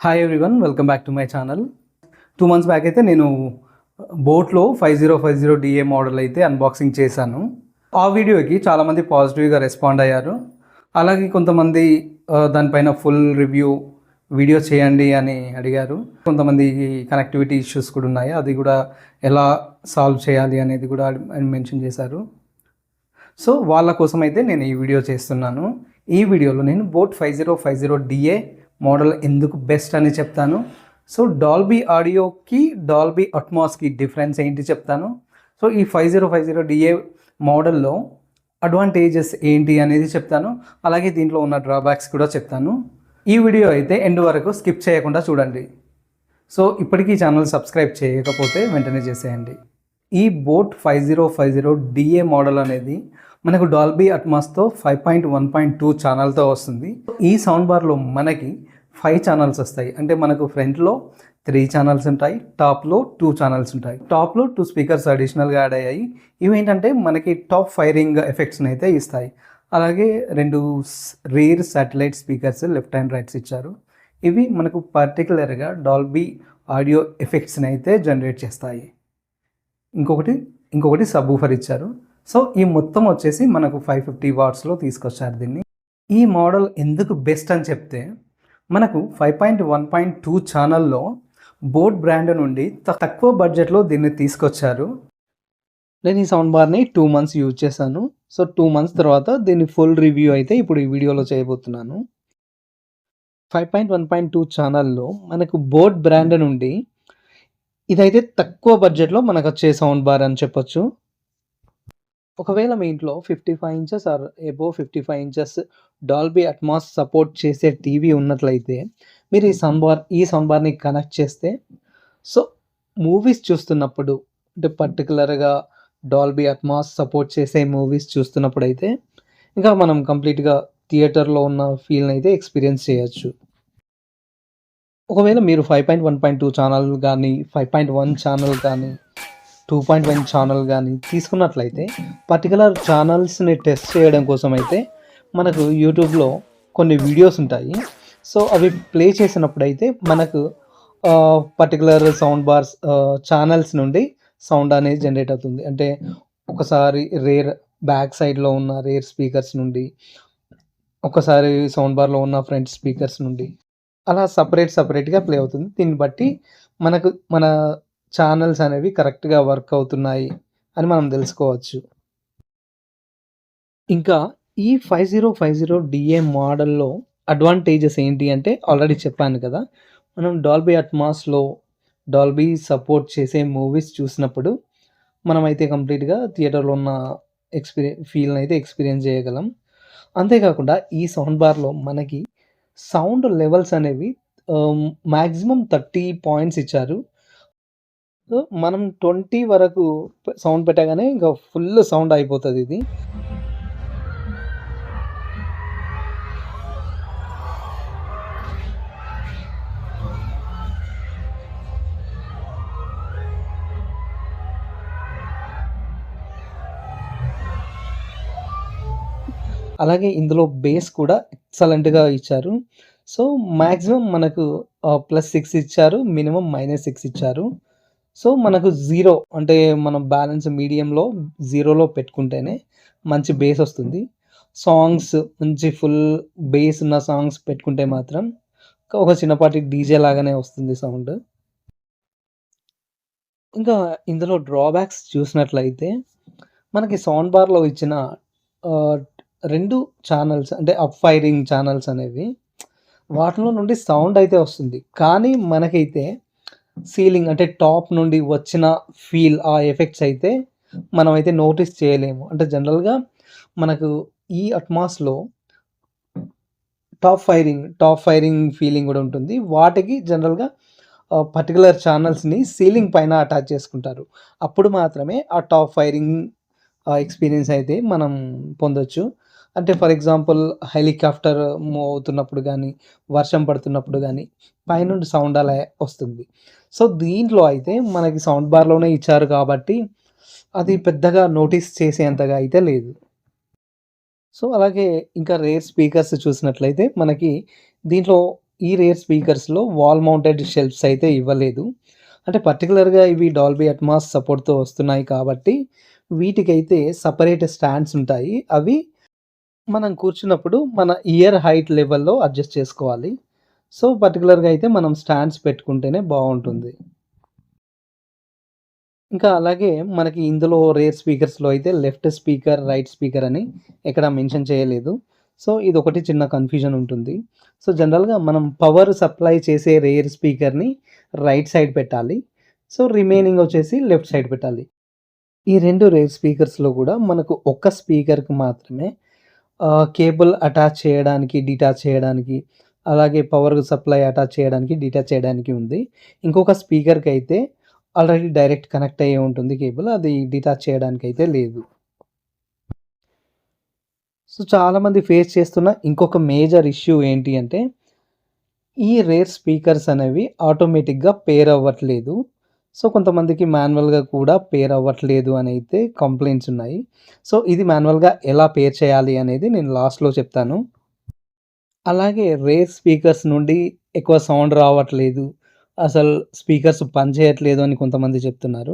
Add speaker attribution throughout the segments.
Speaker 1: Hi everyone, welcome back to my channel. 2 months back అయితే నేను బోట్లో 5050 డిఏ మోడల్ అయితే అన్బాక్సింగ్ చేశాను. ఆ వీడియోకి చాలామంది పాజిటివ్గా రెస్పాండ్ అయ్యారు. అలాగే కొంతమంది దానిపైన ఫుల్ రివ్యూ వీడియో చేయండి అని అడిగారు. కొంతమంది కనెక్టివిటీ ఇష్యూస్ కూడా ఉన్నాయి, అది కూడా ఎలా సాల్వ్ చేయాలి అనేది కూడా మెన్షన్ చేశారు. సో వాళ్ళ కోసం అయితే నేను ఈ వీడియో చేస్తున్నాను. ఈ వీడియోలో నేను బోట్ 5050 డిఏ మోడల్ ఎందుకు బెస్ట్ అని చెప్తాను. సో డాల్బీ ఆడియోకి డాల్బీ అట్మాస్కి డిఫరెన్స్ ఏంటి చెప్తాను. సో ఈ 5050 డిఏ మోడల్లో అడ్వాంటేజెస్ ఏంటి అనేది చెప్తాను. అలాగే దీంట్లో ఉన్న డ్రాబ్యాక్స్ కూడా చెప్తాను. ఈ వీడియో అయితే ఎండ్ వరకు స్కిప్ చేయకుండా చూడండి. సో ఇప్పటికీ ఛానల్ సబ్స్క్రైబ్ చేయకపోతే వెంటనే చేసేయండి. ఈ బోట్ 5050 డిఏ మోడల్ అనేది మనకు డాల్బీ అట్మాస్తో 5.1.2 ఛానల్తో వస్తుంది. ఈ సౌండ్ బార్లో మనకి 5 ఛానల్స్ వస్తాయి. అంటే మనకు ఫ్రంట్లో 3 ఛానల్స్ ఉంటాయి, టాప్లో 2 ఛానల్స్ ఉంటాయి. టాప్లో 2 స్పీకర్స్ అడిషనల్గా యాడ్ అయ్యాయి. ఇవి ఏంటంటే మనకి టాప్ ఫైరింగ్ ఎఫెక్ట్స్ని అయితే ఇస్తాయి. అలాగే 2 rare satellite speakers left and rights ఇచ్చారు. ఇవి మనకు పర్టికులర్గా డాల్బీ ఆడియో ఎఫెక్ట్స్ని అయితే జనరేట్ చేస్తాయి. ఇంకొకటి సబ్వూఫర్ ఇచ్చారు. సో ఈ మొత్తం వచ్చేసి మనకు 550 వాట్స్లో తీసుకొచ్చారు దీన్ని. ఈ మోడల్ ఎందుకు బెస్ట్ అని చెప్తే, మనకు 5.1.2 ఛానల్లో బోట్ బ్రాండ్ నుండి తక్కువ బడ్జెట్లో దీన్ని తీసుకొచ్చారు. నేను ఈ సౌండ్ బార్ని 2 months యూజ్ చేశాను. సో 2 months తర్వాత దీన్ని ఫుల్ రివ్యూ అయితే ఇప్పుడు ఈ వీడియోలో చేయబోతున్నాను. 5.1.2 ఛానల్లో మనకు బోట్ బ్రాండ్ నుండి ఇదైతే తక్కువ బడ్జెట్లో మనకు వచ్చే సౌండ్ బార్ అని చెప్పొచ్చు. ఒకవేళ మీ ఇంట్లో 55 inches or above 55 inches Dolby Atmos support చేసే టీవీ ఉన్నట్లయితే మీరు ఈ సౌండ్ బార్ని కనెక్ట్ చేస్తే, సో మూవీస్ చూస్తున్నప్పుడు, అంటే పర్టికులర్గా డాల్బీ అట్మాస్ సపోర్ట్ చేసే మూవీస్ చూస్తున్నప్పుడు అయితే ఇంకా మనం కంప్లీట్గా థియేటర్లో ఉన్న ఫీల్ని అయితే ఎక్స్పీరియన్స్ చేయొచ్చు. ఒకవేళ మీరు 5.1.2 ఛానల్ కానీ 5.1 ఛానల్ కానీ 2.1 ఛానల్ కానీ తీసుకున్నట్లయితే పర్టికులర్ ఛానల్స్ని టెస్ట్ చేయడం కోసం అయితే మనకు యూట్యూబ్లో కొన్ని వీడియోస్ ఉంటాయి. సో అవి ప్లే చేసినప్పుడు అయితే మనకు పర్టికులర్ సౌండ్ బార్స్ ఛానల్స్ నుండి సౌండ్ అనేది జనరేట్ అవుతుంది. అంటే ఒకసారి రేర్ బ్యాక్ సైడ్లో ఉన్న రేర్ స్పీకర్స్ నుండి, ఒకసారి సౌండ్ బార్లో ఉన్న ఫ్రంట్ స్పీకర్స్ నుండి, అలా సపరేట్గా ప్లే అవుతుంది. దీన్ని బట్టి మనకు మన ఛానల్స్ అనేవి కరెక్ట్గా వర్క్ అవుతున్నాయి అని మనం తెలుసుకోవచ్చు. ఇంకా ఈ 5050 డిఏ మోడల్లో అడ్వాంటేజెస్ ఏంటి అంటే ఆల్రెడీ చెప్పాను కదా. మనం డాల్బీ అట్మాస్లో డాల్బీ సపోర్ట్ చేసే మూవీస్ చూసినప్పుడు మనమైతే కంప్లీట్గా థియేటర్లో ఉన్న ఫీల్ని అయితే ఎక్స్పీరియన్స్ చేయగలం. అంతేకాకుండా ఈ సౌండ్ బార్లో మనకి సౌండ్ లెవెల్స్ అనేవి మ్యాక్సిమం 30 points ఇచ్చారు. సో మనం 20 వరకు సౌండ్ పెట్టగానే ఇంకా ఫుల్ సౌండ్ అయిపోతుంది ఇది. అలాగే ఇందులో బేస్ కూడా ఎక్సలెంట్గా ఇచ్చారు. సో మ్యాక్సిమం మనకు +6 ఇచ్చారు, మినిమం -6 ఇచ్చారు. సో మనకు 0 అంటే మనం బ్యాలెన్స్ మీడియంలో 0లో పెట్టుకుంటేనే మంచి బేస్ వస్తుంది. సాంగ్స్ మంచి ఫుల్ బేస్ ఉన్న సాంగ్స్ పెట్టుకుంటే మాత్రం ఒక చిన్నపాటి డీజే లాగానే వస్తుంది సౌండ్. ఇంకా ఇందులో డ్రాబ్యాక్స్ చూసినట్లయితే మనకి సౌండ్ బార్లో ఇచ్చిన 2 ఛానల్స్ అంటే అప్ ఫైరింగ్ ఛానల్స్ అనేవి, వాటిలో నుండి సౌండ్ అయితే వస్తుంది. కానీ మనకైతే సీలింగ్ అంటే టాప్ నుండి వచ్చిన ఫీల్, ఆ ఎఫెక్ట్స్ అయితే మనమైతే నోటీస్ చేయలేము. అంటే జనరల్గా మనకు ఈ అట్మాస్లో టాప్ ఫైరింగ్ ఫీలింగ్ కూడా ఉంటుంది. వాటికి జనరల్గా పర్టికులర్ ఛానల్స్ని సీలింగ్ పైన అటాచ్ చేసుకుంటారు. అప్పుడు మాత్రమే ఆ టాప్ ఫైరింగ్ ఎక్స్పీరియన్స్ అయితే మనం పొందొచ్చు. అంటే ఫర్ ఎగ్జాంపుల్ హెలికాప్టర్ మూవ్ అవుతున్నప్పుడు కానీ, వర్షం పడుతున్నప్పుడు కానీ పైనుండి సౌండ్ అలా వస్తుంది. సో దీంట్లో అయితే మనకి సౌండ్ బార్లోనే ఇచ్చారు కాబట్టి అది పెద్దగా నోటీస్ చేసేంతగా అయితే లేదు. సో అలాగే ఇంకా రేర్ స్పీకర్స్ చూసినట్లయితే మనకి దీంట్లో ఈ రేర్ స్పీకర్స్‌లో వాల్ మౌంటెడ్ షెల్ఫ్స్ అయితే ఇవ్వలేదు. అంటే పర్టిక్యులర్‌గా ఇవి డాల్బీ అట్మాస్ సపోర్ట్‌తో వస్తున్నాయి కాబట్టి వీటికైతే సెపరేట్ స్టాండ్స్ ఉంటాయి. అవి మనం కూర్చున్నప్పుడు మన ఇయర్ హైట్ లెవెల్‌లో అడ్జస్ట్ చేసుకోవాలి. సో, పర్టిక్యులర్‌గా అయితే మనం స్టాండ్స్ పెట్టుకుంటేనే బావుంటుంది. ఇంకా అలాగే మనకి ఇందులో రేర్ స్పీకర్స్‌లో అయితే లెఫ్ట్ స్పీకర్, రైట్ స్పీకర్ అని ఎక్కడ మెన్షన్ చేయలేదు. సో, ఇదొకటి చిన్న కన్‌ఫ్యూజన్ ఉంటుంది. సో, జనరల్‌గా మనం పవర్ సప్లై చేసే రేర్ స్పీకర్‌ని రైట్ సైడ్ పెట్టాలి. సో, రిమైనింగ్ వచ్చేసి లెఫ్ట్ సైడ్ పెట్టాలి. ఈ 2 రేర్ స్పీకర్స్‌లో కూడా మనకు ఒక్క స్పీకర్‌కి మాత్రమే కేబుల్ అటాచ్ చేయడానికి, డిటాచ్ చేయడానికి, అలాగే పవర్ సప్లై అటాచ్ చేయడానికి, డిటాచ్ చేయడానికి ఉంది. ఇంకొక స్పీకర్‌కైతే ఆల్రెడీ డైరెక్ట్ కనెక్ట్ అయ్యే ఉంటుంది కేబుల్. అది డిటాచ్ చేయడానికైతే లేదు. సో, చాలామంది ఫేస్ చేస్తున్న ఇంకొక మేజర్ ఇష్యూ ఏంటి అంటే, ఈ రేర్ స్పీకర్స్ అనేవి ఆటోమేటిక్‌గా పేర్ అవ్వట్లేదు. సో, కొంతమందికి మాన్యువల్‌గా కూడా పేర్ అవ్వట్లేదు అనైతే కంప్లెయింట్స్ ఉన్నాయి. సో, ఇది మాన్యువల్‌గా ఎలా పేర్ చేయాలి అనేది నేను లాస్ట్‌లో చెప్తాను. అలాగే రేర్ స్పీకర్స్ నుండి ఎక్కువ సౌండ్ రావట్లేదు. అసలు స్పీకర్స్ పనిచేయట్లేదు అని కొంతమంది చెప్తున్నారు.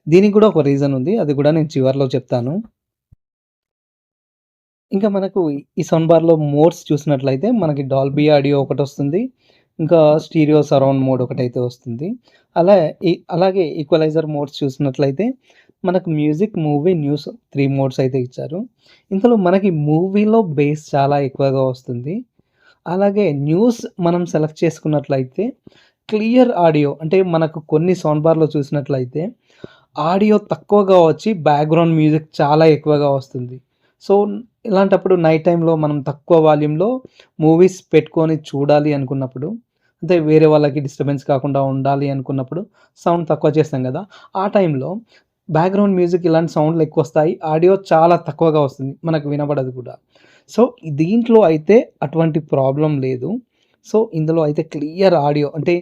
Speaker 1: దీనికి కూడా ఒక రీజన్ ఉంది. అది కూడా నేను చివర్లో చెప్తాను. ఇంకా మనకు ఈ సౌండ్ బార్‌లో మోడ్స్ చూసినట్లయితే మనకి డాల్బీ ఆడియో ఒకటొస్తుంది. ఇంకా స్టీరియో సరౌండ్ మోడ్ ఒకటైతే వస్తుంది. అలా అలాగే ఈక్వలైజర్ మోడ్స్ చూసినట్లయితే మనకు మ్యూజిక్, మూవీ, న్యూస్ 3 మోడ్స్ అయితే ఇచ్చారు. ఇందులో మనకి మూవీలో బేస్ చాలా ఎక్కువగా వస్తుంది. అలాగే న్యూస్ మనం సెలెక్ట్ చేసుకున్నట్లయితే క్లియర్ ఆడియో అంటే మనకు కొన్ని సౌండ్ బార్‌లో చూసినట్లయితే ఆడియో తక్కువగా వచ్చి బ్యాక్‌గ్రౌండ్ మ్యూజిక్ చాలా ఎక్కువగా వస్తుంది. సో, ఇలాంటప్పుడు నైట్ టైమ్‌లో మనం తక్కువ వాల్యూమ్‌లో మూవీస్ పెట్టుకొని చూడాలి అనుకున్నప్పుడు, అంటే వేరే వాళ్ళకి డిస్టర్బెన్స్ కాకుండా ఉండాలి అనుకున్నప్పుడు సౌండ్ తక్కువ చేస్తాం గదా! ఆ టైంలో బ్యాక్‌గ్రౌండ్ మ్యూజిక్ ఇలాంటి సౌండ్‌లు ఎక్కువొస్తాయి. ఆడియో చాలా తక్కువగా వస్తుంది. మనకు వినబడదు కూడా. సో, దీంట్లో అయితే అటువంటి ప్రాబ్లమ్ లేదు. సో, ఇందులో అయితే క్లియర్ ఆడియో అంటే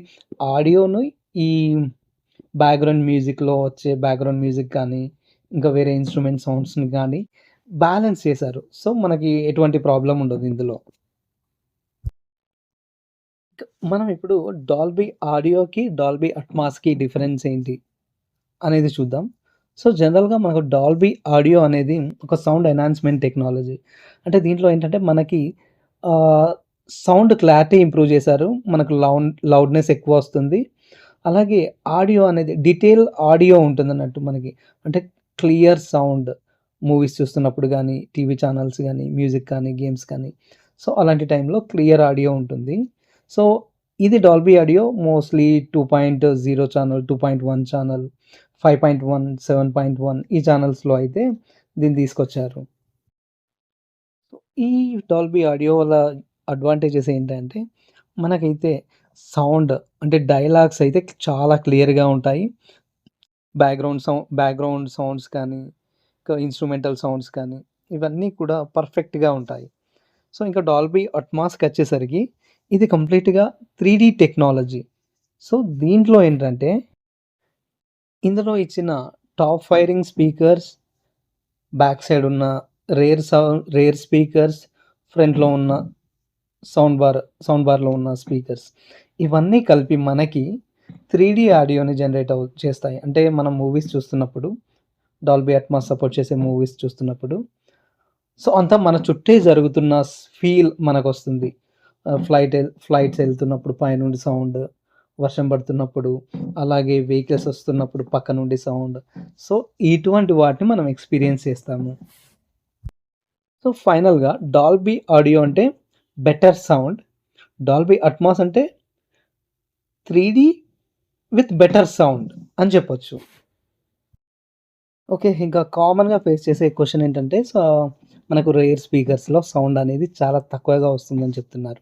Speaker 1: ఆడియోను ఈ బ్యాక్‌గ్రౌండ్ మ్యూజిక్‌లో వచ్చే బ్యాక్‌గ్రౌండ్ మ్యూజిక్ కానీ, ఇంకా వేరే ఇన్‌స్ట్రుమెంట్ సౌండ్స్‌ని గానీ బ్యాలెన్స్ చేశారు. సో, మనకి ఎటువంటి ప్రాబ్లమ్ ఉండదు ఇందులో. మనం ఇప్పుడు డాల్బీ ఆడియోకి, డాల్బీ అట్మాస్‌కి డిఫరెన్స్ ఏంటి అనేది చూద్దాం. సో, జనరల్‌గా మనకు డాల్బీ ఆడియో అనేది ఒక సౌండ్ ఎన్హాన్స్‌మెంట్ టెక్నాలజీ. అంటే దీంట్లో ఏంటంటే మనకి ఆహ్, సౌండ్ క్లారిటీ ఇంప్రూవ్ చేశారు. మనకు లౌడ్‌నెస్ ఎక్కువొస్తుంది. అలాగే ఆడియో అనేది డీటెయిల్ ఆడియో ఉంటుందన్నట్టు మనకి. అంటే క్లియర్ సౌండ్ మూవీస్ చూస్తున్నప్పుడు గానీ, టీవీ ఛానల్స్ గానీ, మ్యూజిక్ కానీ, గేమ్స్ కానీ. సో, అలాంటి టైంలో క్లియర్ ఆడియో ఉంటుంది. సో, ఇది Dolby audio mostly 2.0 channel, 2.1 channel, 5.1, 7.1 ఈ ఛానల్స్‌లో అయితే దీన్ని తీసుకొచ్చారు. ఈ డాల్బీ ఆడియో వల్ల అడ్వాంటేజెస్ ఏంటంటే, మనకైతే సౌండ్ అంటే డైలాగ్స్ అయితే చాలా క్లియర్‌గా ఉంటాయి. బ్యాక్‌గ్రౌండ్ సౌండ్స్ కానీ, ఇంకా ఇన్‌స్ట్రుమెంటల్ సౌండ్స్ కానీ, ఇవన్నీ కూడా పర్ఫెక్ట్‌గా ఉంటాయి. సో, ఇంకా డాల్బీ అట్మాస్‌కొచ్చేసరికి ఇది కంప్లీట్‌గా 3 టెక్నాలజీ. సో, దీంట్లో ఏంటంటే, ఇందులో ఇచ్చిన top firing speakers, back side ఉన్న రేర్ స్పీకర్స్, ఫ్రంట్‌లో ఉన్న సౌండ్ బార్‌లో ఉన్న స్పీకర్స్ ఇవన్నీ కలిపి మనకి 3 ఆడియోని జనరేట్ చేస్తాయి. అంటే మనం మూవీస్ చూస్తున్నప్పుడు డాల్బీ అట్మాస్ సపోర్ట్ చేసే మూవీస్ చూస్తున్నప్పుడు సో, అంతా మన చుట్టే జరుగుతున్న ఫీల్ మనకొస్తుంది. ఫ్లైట్స్ ఎళ్తున్నప్పుడు పైనుండి సౌండ్, వర్షం పడుతున్నప్పుడు, అలాగే వెహికల్స్ వస్తున్నప్పుడు పక్క నుండి సౌండ్. సో, ఇటువంటి వాటిని మనం ఎక్స్‌పీరియన్స్ చేస్తాము. సో, ఫైనల్‌గా డాల్బీ ఆడియో అంటే బెటర్ సౌండ్. డాల్బీ అట్మాస్ అంటే 3 విత్ బెటర్ సౌండ్ అని చెప్పొచ్చు. ఓకే. ఇంకా కామన్‌గా ఫేస్ చేసే క్వెషన్ ఏంటంటే మనకు రేర్ స్పీకర్స్‌లో సౌండ్ అనేది చాలా తక్కువగా వస్తుందని చెప్తున్నారు.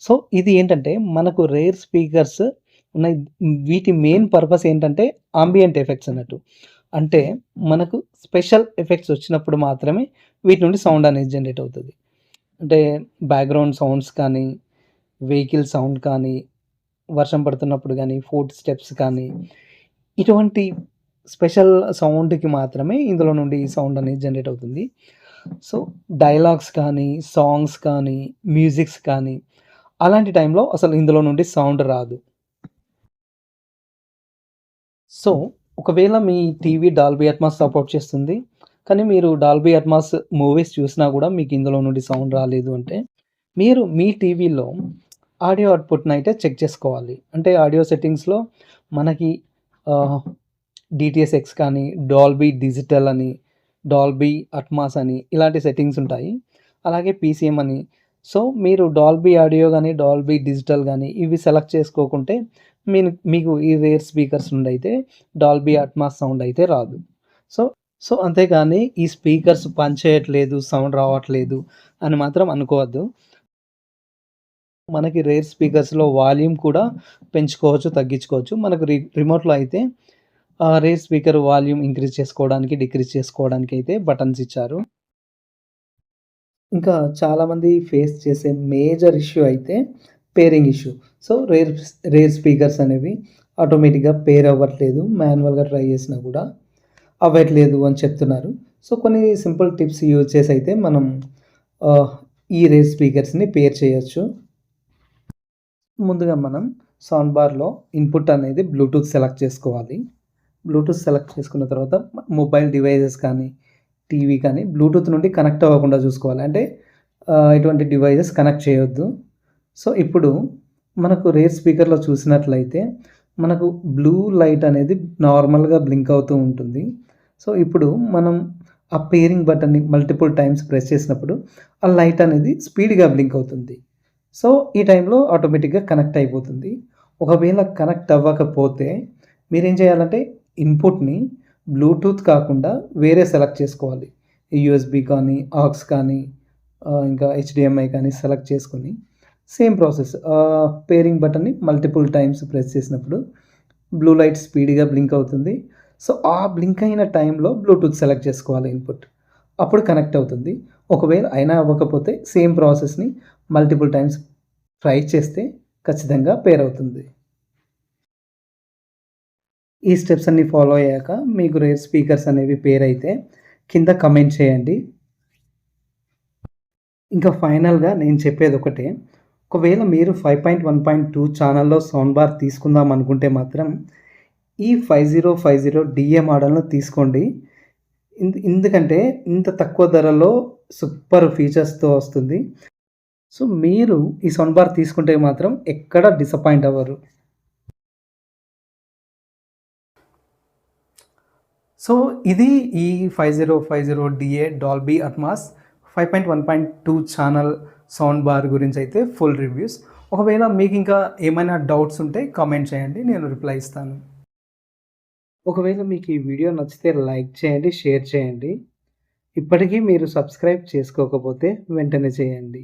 Speaker 1: సో, ఇది ఏంటంటే మనకు రేర్ స్పీకర్స్ ఉన్నాయి. వీటి మెయిన్ పర్పస్ ఏంటంటే అంబియంట్ ఎఫెక్ట్స్ అన్నట్టు. అంటే మనకు స్పెషల్ ఎఫెక్ట్స్ వచ్చినప్పుడు మాత్రమే వీటి నుండి సౌండ్ అనేది జనరేట్ అవుతది. అంటే బ్యాక్‌గ్రౌండ్ సౌండ్స్ కానీ, వెహికల్ సౌండ్ కానీ, వర్షం పడుతున్నప్పుడు గానీ, ఫుట్ స్టెప్స్ కానీ, ఇటువంటి స్పెషల్ సౌండ్‌కి మాత్రమే ఇందులో నుండి సౌండ్ అనేది జనరేట్ అవుతుంది. సో, డైలాగ్స్ కానీ, సాంగ్స్ కానీ, మ్యూజిక్స్ కానీ అలాంటి టైంలో అసలు ఇందులో నుండి సౌండ్ రాదు. సో, ఒకవేళ మీ టీవీ డాల్బీ అట్మాస్ సపోర్ట్ చేస్తుంది. కానీ మీరు డాల్బీ అట్మాస్ మూవీస్ చూసినా గూడా మీకు ఇందులో నుండి సౌండ్ రాలేదు అంటే, మీరు మీ టీవీలో ఆడియో అవుట్‌పుట్‌నయితే చెక్ చేసుకోవాలి. అంటే ఆడియో సెట్టింగ్స్‌లో మనకి ఆహ్, డీటీఎస్ఎక్స్ కానీ, డాల్బీ డిజిటల్ అని, డాల్బీ అట్మాస్ అని ఇలాంటి సెట్టింగ్స్ ఉంటాయి. అలాగే పీసీఎం అని. సో, మీరు డాల్బీ ఆడియో గాని, డాల్బీ డిజిటల్ గాని ఇవి సెలెక్ట్ చేసుకోకుంటే మీకు ఈ రేర్ స్పీకర్స్ నుండి అయితే డాల్బీ అట్మాస్ సౌండ్ అయితే రాదు. సో, అంతేగాని ఈ స్పీకర్స్ పనిచేయట్లేదు, సౌండ్ రావట్లేదు అని మాత్రం అనుకోవద్దు. మనకి రేర్ స్పీకర్స్‌లో వాల్యూమ్ కూడా పెంచుకోవచ్చు, తగ్గించుకోవచ్చు. మనకు రిమోట్‌లో అయితే రేర్ స్పీకర్ వాల్యూమ్ ఇంక్రీజ్ చేసుకోవడానికి, డిక్రీజ్ చేసుకోవడానికి అయితే బటన్స్ ఇచ్చారు. ఇంకా చాలామంది ఫేస్ చేసే మేజర్ ఇష్యూ అయితే pairing issue. So, rare speakers అనేవి ఆటోమేటిక్‌గా పేర్ అవ్వట్లేదు. మాన్యువల్‌గా ట్రై చేసినా కూడా అవ్వట్లేదు అని చెప్తున్నారు. సో, కొన్ని సింపుల్ టిప్స్ యూజ్ చేసి అయితే మనం ఆహ్, ఈ రేర్ స్పీకర్స్‌ని పేర్ చేయొచ్చు. ముందుగా మనం సౌండ్ బార్‌లో ఇన్పుట్ అనేది బ్లూటూత్ సెలెక్ట్ చేసుకోవాలి. బ్లూటూత్ సెలెక్ట్ చేసుకున్న తర్వాత మొబైల్ డివైసెస్ కానీ, టీవీ కానీ బ్లూటూత్ నుండి కనెక్ట్ అవ్వకుండా చూసుకోవాలి. అంటే ఎటువంటి డివైసెస్ కనెక్ట్ చేయొద్దు. సో, ఇప్పుడు మనకు రేర్ స్పీకర్‌లో చూసినట్లయితే మనకు బ్లూ లైట్ అనేది నార్మల్‌గా బ్లింక్ అవుతూ ఉంటుంది. సో, ఇప్పుడు మనం ఆ పేరింగ్ బటన్‌ని మల్టిపుల్ టైమ్స్ ప్రెస్ చేసినప్పుడు ఆ లైట్ అనేది స్పీడ్‌గా బ్లింక్ అవుతుంది. సో, ఈ టైంలో ఆటోమేటిక్‌గా కనెక్ట్ అయిపోతుంది. ఒకవేళ కనెక్ట్ అవ్వకపోతే మీరేం చేయాలంటే ఇన్పుట్‌ని బ్లూటూత్ కాకుండా వేరే సెలెక్ట్ చేసుకోవాలి. యూఎస్‌బీ కానీ, ఆక్స్ కానీ ఇంకా హెచ్‌డీఎంఐ కానీ సెలెక్ట్ చేసుకొని సేమ్ ప్రాసెస్ పేరింగ్ బటన్‌ని మల్టిపుల్ టైమ్స్ ప్రెస్ చేసినప్పుడు బ్లూ లైట్ స్పీడ్‌గా బ్లింక్ అవుతుంది. సో, ఆ బ్లింక్ అయిన టైంలో బ్లూటూత్ సెలెక్ట్ చేసుకోవాలి ఇన్పుట్. అప్పుడు కనెక్ట్ అవుతుంది. ఒకవేళ అయినా అవ్వకపోతే సేమ్ ప్రాసెస్‌ని మల్టిపుల్ టైమ్స్ ట్రై చేస్తే ఖచ్చితంగా పేర్ అవుతుంది. ఈ స్టెప్స్ అన్నీ ఫాలో అయ్యాక మీకు రేర్ స్పీకర్స్ అనేవి పేర్ అయితే కింద కమెంట్ చేయండి. ఇంకా ఫైనల్‌గా నేను చెప్పేదొకటే. ఒకవేళ మీరు 5.1.2 ఛానెల్‌లో సౌండ్ బార్ తీసుకుందాం అనుకుంటే మాత్రం ఈ 5050 డీఏ మోడల్‌ను తీసుకోండి. ఎందుకంటే ఇంత తక్కువ ధరలో సూపర్ ఫీచర్స్‌తో వస్తుంది. సో, మీరు ఈ సౌండ్ బార్ తీసుకుంటే మాత్రం ఎక్కడ డిసప్పాయింట్ అవ్వరు. సో, ఇది ఈ 5050 DA Dolby Atmos 5.1.2 channel sound bar గురించి అయితే ఫుల్ రివ్యూస్. ఒకవేళ మీకు ఇంకా ఏమైనా డౌట్స్ ఉంటే కామెంట్ చేయండి. నేను రిప్లై ఇస్తాను. ఒకవేళ మీకు ఈ వీడియో నచ్చితే లైక్ చేయండి, షేర్ చేయండి. ఇప్పటికీ మీరు సబ్స్క్రైబ్ చేసుకోకపోతే వెంటనే చేయండి.